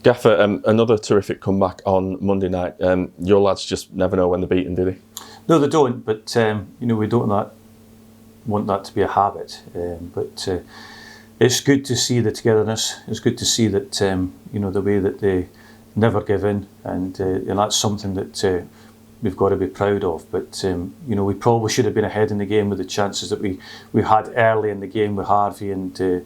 Gaffer, another terrific comeback on Monday night. Your lads just never know when they're beaten, do they? No, they don't. But we don't want that to be a habit. But it's good to see the togetherness. It's good to see that the way that they never give in, and that's something that we've got to be proud of. But we probably should have been ahead in the game with the chances that we had early in the game with Harvey and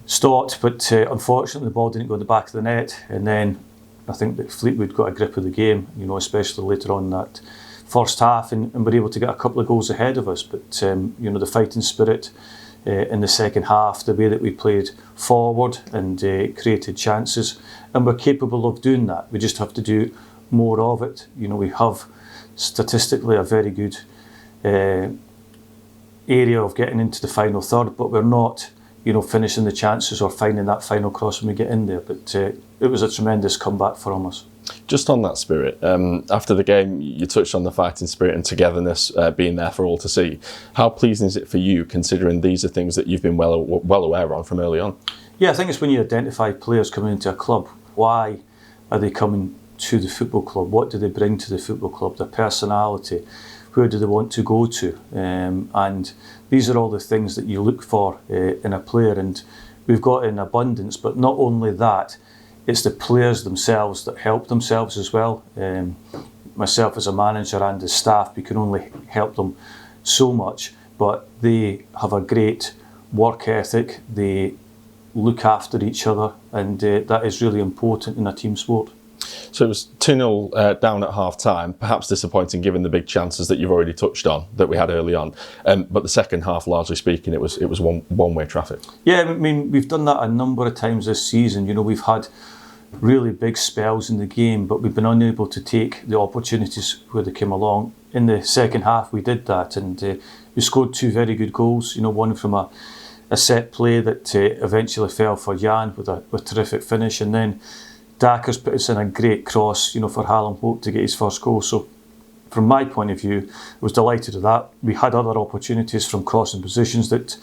Stott, but unfortunately the ball didn't go in the back of the net, and then I think that Fleetwood got a grip of the game, especially later on in that first half, and were able to get a couple of goals ahead of us. But the fighting spirit in the second half, the way that we played forward and created chances, and we're capable of doing that. We just have to do more of it. We have statistically a very good area of getting into the final third, but we're not finishing the chances or finding that final cross when we get in there. But it was a tremendous comeback from us. Just on that spirit, after the game, you touched on the fighting spirit and togetherness being there for all to see. How pleasing is it for you, considering these are things that you've been well aware of from early on? Yeah, I think it's when you identify players coming into a club. Why are they coming to the football club? What do they bring to the football club? Their personality. Where do they want to go to? And these are all the things that you look for in a player, and we've got in abundance. But not only that, it's the players themselves that help themselves as well. Myself as a manager and as staff, we can only help them so much, but they have a great work ethic. They look after each other, and that is really important in a team sport. So it was 2-0 down at half-time, perhaps disappointing given the big chances that you've already touched on that we had early on. But the second half, largely speaking, it was one-way traffic. Yeah, I mean, we've done that a number of times this season. We've had really big spells in the game, but we've been unable to take the opportunities where they came along. In the second half, we did that, and we scored two very good goals. One from a set play that eventually fell for Jan with a terrific finish, and then Dackers put us in a great cross, for Hallam Hope to get his first goal. So from my point of view, I was delighted with that. We had other opportunities from crossing positions that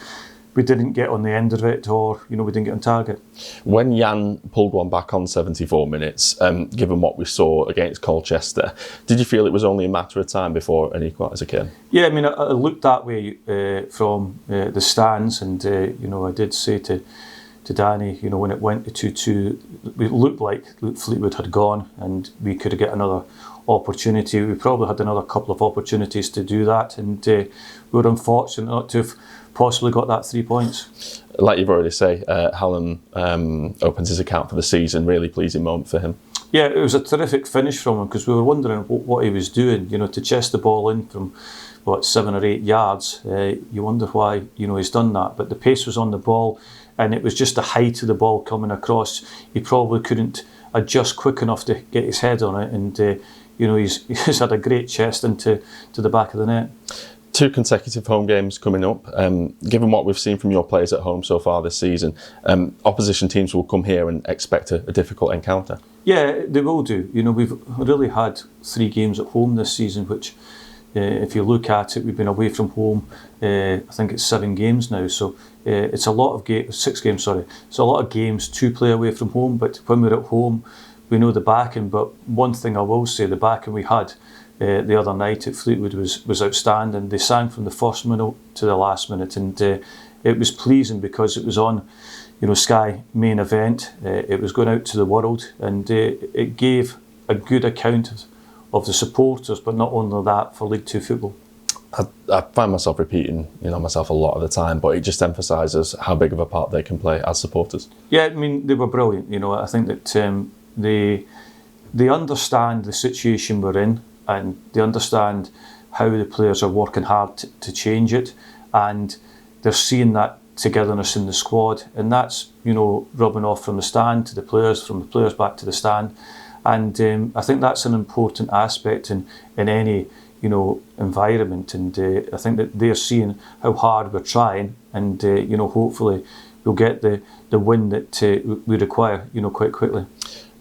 we didn't get on the end of it, or we didn't get on target. When Jan pulled one back on 74 minutes, given what we saw against Colchester, did you feel it was only a matter of time before an equaliser came? Yeah, I mean, I looked that way from the stands, and I did say to Danny, when it went to 2-2, it looked like Fleetwood had gone and we could get another opportunity. We probably had another couple of opportunities to do that, and we were unfortunate not to have possibly got that 3 points. Like you've already said, Hallam opens his account for the season. Really pleasing moment for him. Yeah, it was a terrific finish from him, because we were wondering what he was doing. To chest the ball in from 7 or 8 yards. You wonder why he's done that, but the pace was on the ball, and it was just the height of the ball coming across. He probably couldn't adjust quick enough to get his head on it, and he's had a great chest into the back of the net. 2 consecutive home games coming up. Given what we've seen from your players at home so far this season, opposition teams will come here and expect a difficult encounter. Yeah, they will do. We've really had 3 games at home this season, which if you look at it, we've been away from home, I think it's 7 games now, so it's a lot of 6 games, sorry. It's a lot of games to play away from home, but when we're at home, we know the backing. But one thing I will say, the backing we had the other night at Fleetwood was outstanding. They sang from the first minute to the last minute, and it was pleasing because it was on Sky main event. It was going out to the world, and it gave a good account of the supporters, but not only that, for League Two football. I find myself repeating myself a lot of the time, but it just emphasises how big of a part they can play as supporters. Yeah, I mean, they were brilliant. I think that they understand the situation we're in, and they understand how the players are working hard to change it, and they're seeing that togetherness in the squad, and that's rubbing off from the stand to the players, from the players back to the stand, and I think that's an important aspect in any environment, and I think that they're seeing how hard we're trying, and hopefully we'll get the win that we require quite quickly.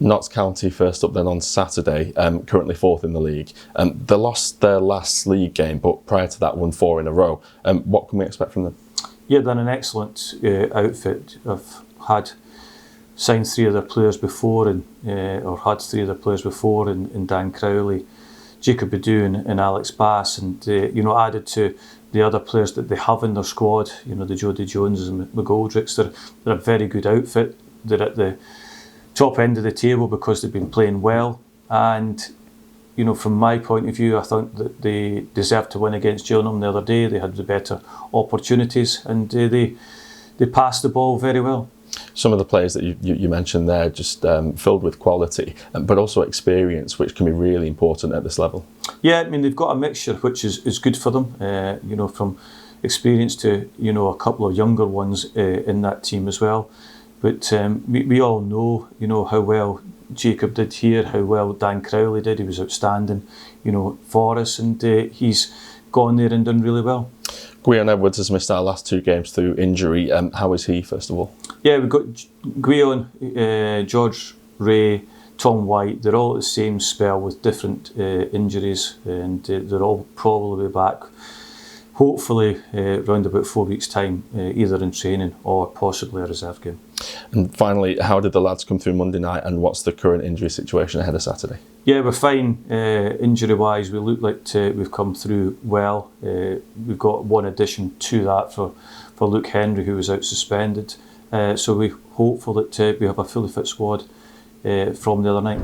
Notts County first up then on Saturday, currently 4th in the league. They lost their last league game, but prior to that won 4 in a row. What can we expect from them? Yeah, done an excellent outfit. I've had signed 3 other players before, and or had 3 other players before, and Dan Crowley, Jacob Badoon and Alex Bass, and added to the other players that they have in their squad, the Jody Joneses and McGoldricks. They're a very good outfit. They're at the top end of the table because they've been playing well, and from my point of view, I think that they deserved to win against Gillingham the other day. They had the better opportunities, and they passed the ball very well. Some of the players that you mentioned there just filled with quality, but also experience, which can be really important at this level. Yeah, I mean, they've got a mixture, which is good for them. From experience to a couple of younger ones in that team as well. But we all know how well Jacob did here, how well Dan Crowley did. He was outstanding, for us, and he's gone there and done really well. Gwion Edwards has missed our last 2 games through injury. How is he, first of all? Yeah, we've got Gwion, George Ray, Tom White. They're all at the same spell with different injuries, and they're all probably back, hopefully, around about 4 weeks' time, either in training or possibly a reserve game. And finally, how did the lads come through Monday night, and what's the current injury situation ahead of Saturday? Yeah, we're fine injury-wise. We look like we've come through well. We've got one addition to that for Luke Henry, who was out suspended. So we're hopeful that we have a fully fit squad from the other night.